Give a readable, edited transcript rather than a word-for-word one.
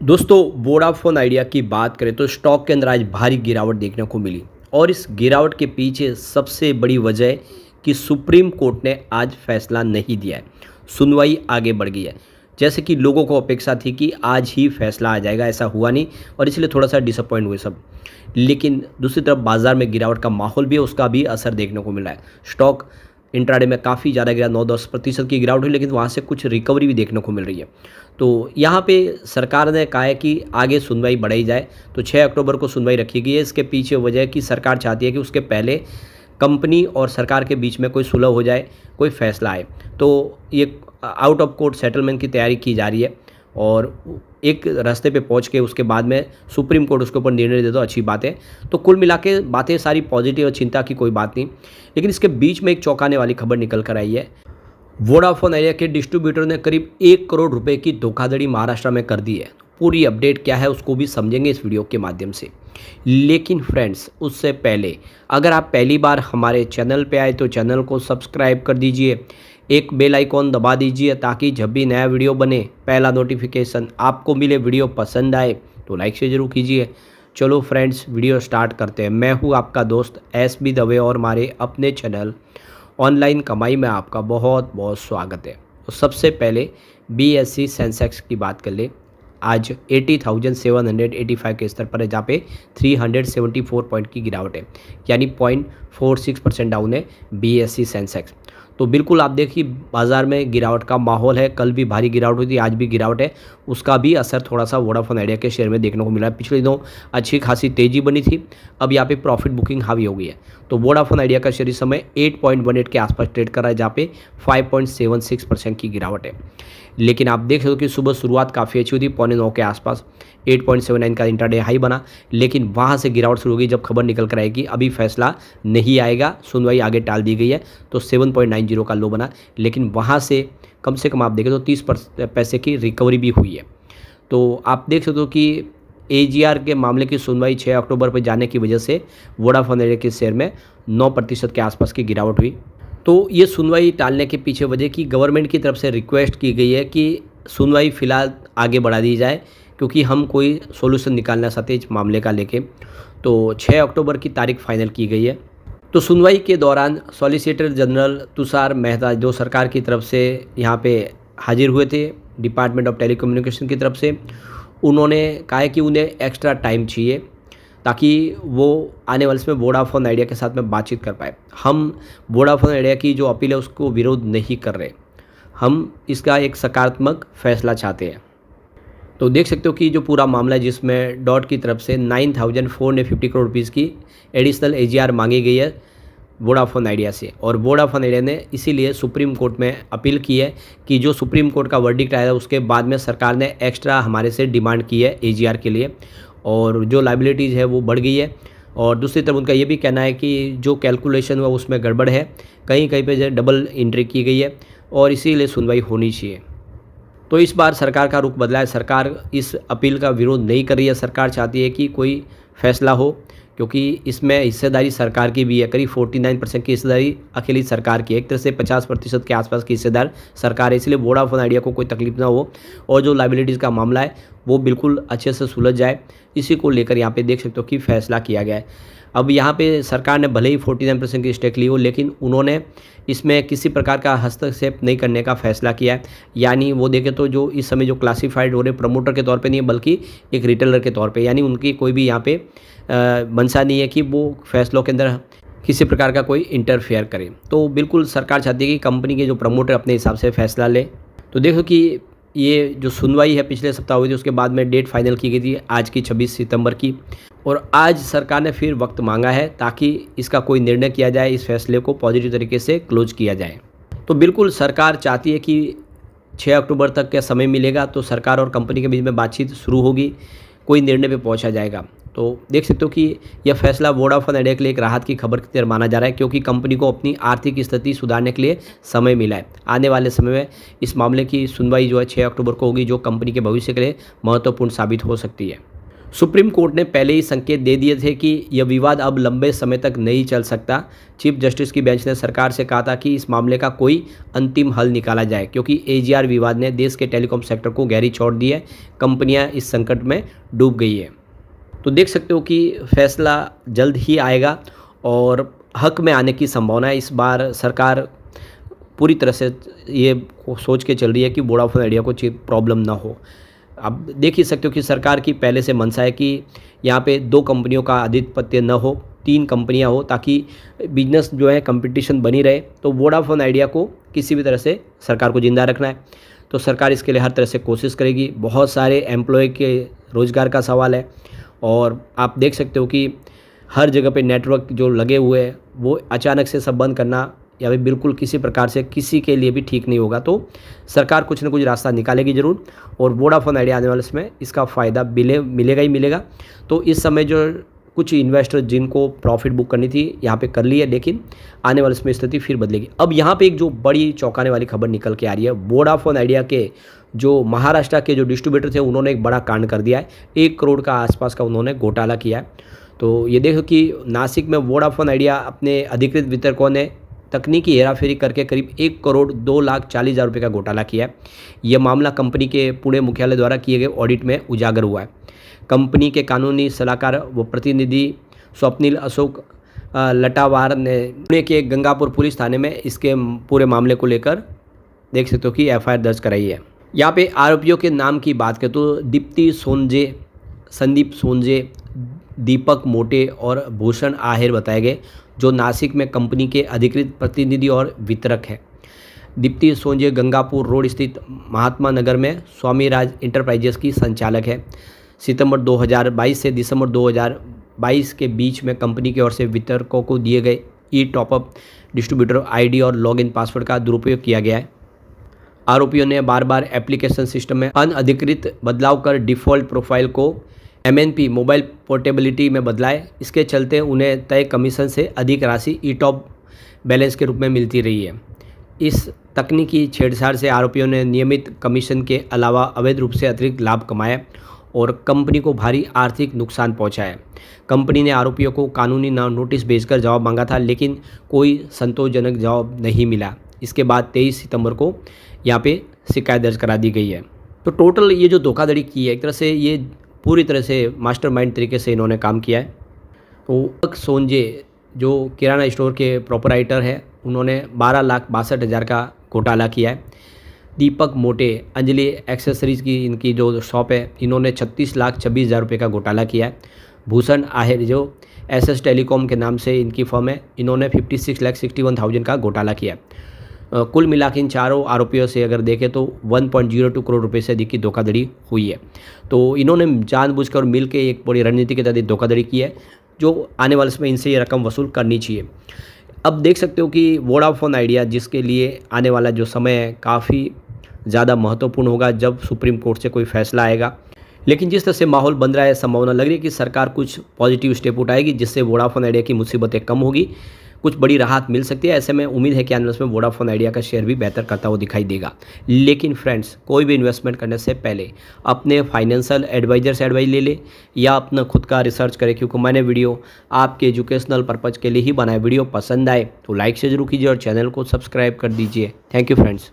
दोस्तों Vodafone idea की बात करें तो स्टॉक के अंदर आज भारी गिरावट देखने को मिली और इस गिरावट के पीछे सबसे बड़ी वजह है कि सुप्रीम कोर्ट ने आज फैसला नहीं दिया है। सुनवाई आगे बढ़ गई है। जैसे कि लोगों को अपेक्षा थी कि आज ही फैसला आ जाएगा, ऐसा हुआ नहीं और इसलिए थोड़ा सा डिसअपॉइंट हुए सब। लेकिन दूसरी तरफ बाजार में गिरावट का माहौल भी है, उसका भी असर देखने को मिला है। स्टॉक इंट्राडे में काफ़ी ज़्यादा गिरा, 9-10% की गिरावट हुई, लेकिन वहाँ से कुछ रिकवरी भी देखने को मिल रही है। तो यहाँ पे सरकार ने कहा है कि आगे सुनवाई बढ़ाई जाए, तो 6 अक्टूबर को सुनवाई रखी गई है। इसके पीछे वजह है कि सरकार चाहती है कि उसके पहले कंपनी और सरकार के बीच में कोई सुलह हो जाए, कोई फैसला आए। तो ये आउट ऑफ कोर्ट सेटलमेंट की तैयारी की जा रही है और एक रास्ते पे पहुंच के उसके बाद में सुप्रीम कोर्ट उसके ऊपर निर्णय दे दो, अच्छी बात है। तो कुल मिला के बातें सारी पॉजिटिव और चिंता की कोई बात नहीं। लेकिन इसके बीच में एक चौंकाने वाली खबर निकल कर आई है। वोडाफोन आइडिया के डिस्ट्रीब्यूटर ने करीब 1 करोड़ रुपए की धोखाधड़ी महाराष्ट्र में कर दी है। पूरी अपडेट क्या है उसको भी समझेंगे इस वीडियो के माध्यम से। लेकिन फ्रेंड्स, उससे पहले अगर आप पहली बार हमारे चैनल पे आए तो चैनल को सब्सक्राइब कर दीजिए, एक बेल आइकॉन दबा दीजिए ताकि जब भी नया वीडियो बने पहला नोटिफिकेशन आपको मिले। वीडियो पसंद आए तो लाइक से ज़रूर कीजिए। चलो फ्रेंड्स, वीडियो स्टार्ट करते हैं। मैं हूँ आपका दोस्त एस बी दवे और हमारे अपने चैनल ऑनलाइन कमाई में आपका बहुत बहुत स्वागत है। तो सबसे पहले BSE सेंसेक्स की बात कर ले। आज 80,785 के स्तर पर है, जहाँ पे 374 पॉइंट की गिरावट है, यानी 0.46% डाउन है BSE सेंसेक्स। तो बिल्कुल आप देखिए बाज़ार में गिरावट का माहौल है। कल भी भारी गिरावट हुई थी, आज भी गिरावट है। उसका भी असर थोड़ा सा वोडाफोन आइडिया के शेयर में देखने को मिला है। पिछले दिनों अच्छी खासी तेज़ी बनी थी, अब यहाँ पे प्रॉफिट बुकिंग हावी हो गई है। तो वोडाफोन आइडिया का शेयर इस समय 8.18 के आसपास ट्रेड कर रहा है, जहाँ पे 5.76% की गिरावट है। लेकिन आप देख सकते हो कि सुबह शुरुआत काफ़ी अच्छी हुई थी, 8:45 के आसपास 8.79 का इंट्राडे हाई बना। लेकिन वहाँ से गिरावट शुरू हो गई जब खबर निकल कर आई कि अभी फैसला नहीं आएगा, सुनवाई आगे टाल दी गई है। तो 7.90 का लो बना, लेकिन वहाँ से कम आप देखें तो 30 पैसे की रिकवरी भी हुई है। तो आप देख सकते हो कि AGR के मामले की सुनवाई 6 अक्टूबर पर जाने की वजह से वोडाफोन आइडिया के शेयर में 9% के आसपास की गिरावट हुई। तो ये सुनवाई टालने के पीछे वजह की गवर्नमेंट की तरफ से रिक्वेस्ट की गई है कि सुनवाई फ़िलहाल आगे बढ़ा दी जाए, क्योंकि हम कोई सॉल्यूशन निकालना चाहते हैं इस मामले का लेके। तो 6 अक्टूबर की तारीख फाइनल की गई है। तो सुनवाई के दौरान सॉलिसिटर जनरल तुषार मेहता, जो सरकार की तरफ से यहाँ पे हाजिर हुए थे डिपार्टमेंट ऑफ टेलीकम्युनिकेशन की तरफ से, उन्होंने कहा है कि उन्हें एक्स्ट्रा टाइम चाहिए ताकि वो आने वाले समय वोडाफोन आइडिया के साथ में बातचीत कर पाए। हम वोडाफोन आइडिया की जो अपील है उसको विरोध नहीं कर रहे, हम इसका एक सकारात्मक फैसला चाहते हैं। तो देख सकते हो कि जो पूरा मामला है जिसमें डॉट की तरफ से 9,450 करोड़ रुपीज़ की एडिशनल AGR मांगी गई है वोडाफोन आइडिया से, और वोडाफोन आइडिया ने इसीलिए सुप्रीम कोर्ट में अपील की है कि जो सुप्रीम कोर्ट का वर्डिक्ट आया उसके बाद में सरकार ने एक्स्ट्रा हमारे से डिमांड की है AGR के लिए, और जो लाइबिलिटीज़ है वो बढ़ गई है। और दूसरी तरफ उनका ये भी कहना है कि जो कैलकुलेशन हुआ उसमें गड़बड़ है, कहीं कहीं पे जो डबल एंट्री की गई है और इसीलिए सुनवाई होनी चाहिए। तो इस बार सरकार का रुख बदला है। सरकार इस अपील का विरोध नहीं कर रही है। सरकार चाहती है कि कोई फैसला हो, क्योंकि इसमें हिस्सेदारी सरकार की भी है। करीब 49% की हिस्सेदारी अकेली सरकार की है। एक तरह से 50% के आसपास की हिस्सेदार सरकार है, इसलिए वोडाफोन आइडिया को कोई तकलीफ ना हो और जो लाइबिलिटीज़ का मामला है वो बिल्कुल अच्छे से सुलझ जाए, इसी को लेकर यहाँ पे देख सकते हो कि फैसला किया गया है। अब यहाँ पे सरकार ने भले ही 49% की स्टेक ली हो, लेकिन उन्होंने इसमें किसी प्रकार का हस्तक्षेप नहीं करने का फैसला किया है। यानी वो देखें तो जो इस समय जो क्लासीफाइड हो रहे प्रमोटर के तौर पे नहीं है, बल्कि एक रिटेलर के तौर पे, यानी उनकी कोई भी यहाँ पे मंशा नहीं है कि वो फैसलों के अंदर किसी प्रकार का कोई इंटरफेयर करे। तो बिल्कुल सरकार चाहती है कि कंपनी के जो प्रमोटर अपने हिसाब से फैसला ले। तो देखो कि ये जो सुनवाई है पिछले सप्ताह हुई थी, उसके बाद में डेट फाइनल की गई थी आज की 26 सितंबर की, और आज सरकार ने फिर वक्त मांगा है ताकि इसका कोई निर्णय किया जाए, इस फैसले को पॉजिटिव तरीके से क्लोज किया जाए। तो बिल्कुल सरकार चाहती है कि 6 अक्टूबर तक का समय मिलेगा तो सरकार और कंपनी के बीच में बातचीत शुरू होगी, कोई निर्णय पे पहुंचा जाएगा। तो देख सकते हो कि यह फैसला वोडाफोन आइडिया के लिए एक राहत की खबर की तरह माना जा रहा है, क्योंकि कंपनी को अपनी आर्थिक स्थिति सुधारने के लिए समय मिला है। आने वाले समय में इस मामले की सुनवाई जो है 6 अक्टूबर को होगी, जो कंपनी के भविष्य के लिए महत्वपूर्ण साबित हो सकती है। सुप्रीम कोर्ट ने पहले ही संकेत दे दिए थे कि यह विवाद अब लंबे समय तक नहीं चल सकता। चीफ जस्टिस की बेंच ने सरकार से कहा था कि इस मामले का कोई अंतिम हल निकाला जाए, क्योंकि एजीआर विवाद ने देश के टेलीकॉम सेक्टर को गहरी चोट दी है। कंपनियां इस संकट में डूब गई है। तो देख सकते हो कि फैसला जल्द ही आएगा और हक में आने की संभावना है। इस बार सरकार पूरी तरह से ये सोच के चल रही है कि वोडाफोन आइडिया को प्रॉब्लम ना हो। अब देख ही सकते हो कि सरकार की पहले से मंशा है कि यहाँ पे 2 कंपनियों का आधिपत्य न हो, 3 कंपनियाँ हो, ताकि बिजनेस जो है कंपटीशन बनी रहे। तो वोडाफोन आइडिया को किसी भी तरह से सरकार को ज़िंदा रखना है, तो सरकार इसके लिए हर तरह से कोशिश करेगी। बहुत सारे एम्प्लॉय के रोज़गार का सवाल है और आप देख सकते हो कि हर जगह पे नेटवर्क जो लगे हुए हैं वो अचानक से सब बंद करना या फिर बिल्कुल किसी प्रकार से किसी के लिए भी ठीक नहीं होगा। तो सरकार कुछ ना कुछ रास्ता निकालेगी ज़रूर और वोडाफोन आइडिया आने वाले समय इसका फ़ायदा मिलेगा ही मिलेगा। तो इस समय जो कुछ इन्वेस्टर जिनको प्रॉफिट बुक करनी थी यहाँ पे कर ली है, लेकिन आने वाले समय स्थिति फिर बदलेगी। अब यहाँ पे एक जो बड़ी चौंकाने वाली खबर निकल के आ रही है, वोडाफोन आइडिया के जो महाराष्ट्र के जो डिस्ट्रीब्यूटर थे उन्होंने एक बड़ा कांड कर दिया है। 1 करोड़ का आसपास का उन्होंने घोटाला किया है। तो ये देखो कि नासिक में वोडाफोन आइडिया अपने अधिकृत वितरकों ने तकनीकी हेराफेरी करके करीब 1,02,40,000 रुपये का घोटाला किया है। यह मामला कंपनी के पुणे मुख्यालय द्वारा किए गए ऑडिट में उजागर हुआ है। कंपनी के कानूनी सलाहकार व प्रतिनिधि स्वप्निल अशोक लटावार ने पुणे के गंगापुर पुलिस थाने में इसके पूरे मामले को लेकर देख सकते हो कि एफआईआर दर्ज कराई है। यहाँ पे आरोपियों के नाम की बात करें तो दीप्ति सोनजे, संदीप सोनजे, दीपक मोटे और भूषण आहेर बताए गए, जो नासिक में कंपनी के अधिकृत प्रतिनिधि और वितरक हैं। दीप्ति सोनजे गंगापुर रोड स्थित महात्मा नगर में स्वामी राज इंटरप्राइजेस की संचालक है। सितंबर 2022 से दिसंबर 2022 के बीच में कंपनी की ओर से वितरकों को दिए गए ई टॉपअप डिस्ट्रीब्यूटर आईडी और लॉगिन पासवर्ड का दुरुपयोग किया गया है। आरोपियों ने बार बार एप्लीकेशन सिस्टम में अनधिकृत बदलाव कर डिफ़ॉल्ट प्रोफाइल को MNP मोबाइल पोर्टेबिलिटी में बदलाए। इसके चलते उन्हें तय कमीशन से अधिक राशि ई टॉप बैलेंस के रूप में मिलती रही है। इस तकनीकी छेड़छाड़ से आरोपियों ने नियमित कमीशन के अलावा अवैध रूप से अतिरिक्त लाभ कमाया और कंपनी को भारी आर्थिक नुकसान पहुंचाया। कंपनी ने आरोपियों को कानूनी नोटिस भेजकर जवाब मांगा था, लेकिन कोई संतोषजनक जवाब नहीं मिला। इसके बाद 23 सितंबर को यहाँ पे शिकायत दर्ज करा दी गई है। तो टोटल ये जो धोखाधड़ी की है, एक तरह से ये पूरी तरह से मास्टरमाइंड तरीके से इन्होंने काम किया है। तो दीपक सोनजे जो किराना स्टोर के प्रोपराइटर है, उन्होंने 12,62,000 का घोटाला किया है। दीपक मोटे अंजलि एक्सेसरीज की इनकी जो शॉप है, इन्होंने 36,26,000 रुपये का घोटाला किया है। भूषण आहेर जो SS टेलीकॉम के नाम से इनकी फर्म है, इन्होंने 56,61,000 का घोटाला किया है। कुल मिला के इन चारों आरोपियों से अगर देखें तो 1.02 करोड़ रुपए से अधिक की धोखाधड़ी हुई है। तो इन्होंने जानबूझकर और मिल के एक बड़ी रणनीति के तहत धोखाधड़ी की है, जो आने वाले समय इनसे ये रकम वसूल करनी चाहिए। अब देख सकते हो कि वोडाफोन आइडिया जिसके लिए आने वाला जो समय है काफ़ी ज़्यादा महत्वपूर्ण होगा जब सुप्रीम कोर्ट से कोई फैसला आएगा। लेकिन जिस तरह से माहौल बन रहा है, संभावना लग रही है कि सरकार कुछ पॉजिटिव स्टेप उठाएगी जिससे वोडाफोन आइडिया की मुसीबतें कम होगी, कुछ बड़ी राहत मिल सकती है। ऐसे में उम्मीद है कि आने वाले में वोडाफोन आइडिया का शेयर भी बेहतर करता हुआ दिखाई देगा। लेकिन फ्रेंड्स, कोई भी इन्वेस्टमेंट करने से पहले अपने फाइनेंशियल एडवाइजर से एडवाइस ले ले या अपना खुद का रिसर्च करें, क्योंकि मैंने वीडियो आपके एजुकेशनल पर्पज़ के लिए ही बनाया। वीडियो पसंद आए तो लाइक से जरूर कीजिए और चैनल को सब्सक्राइब कर दीजिए। Thank you friends.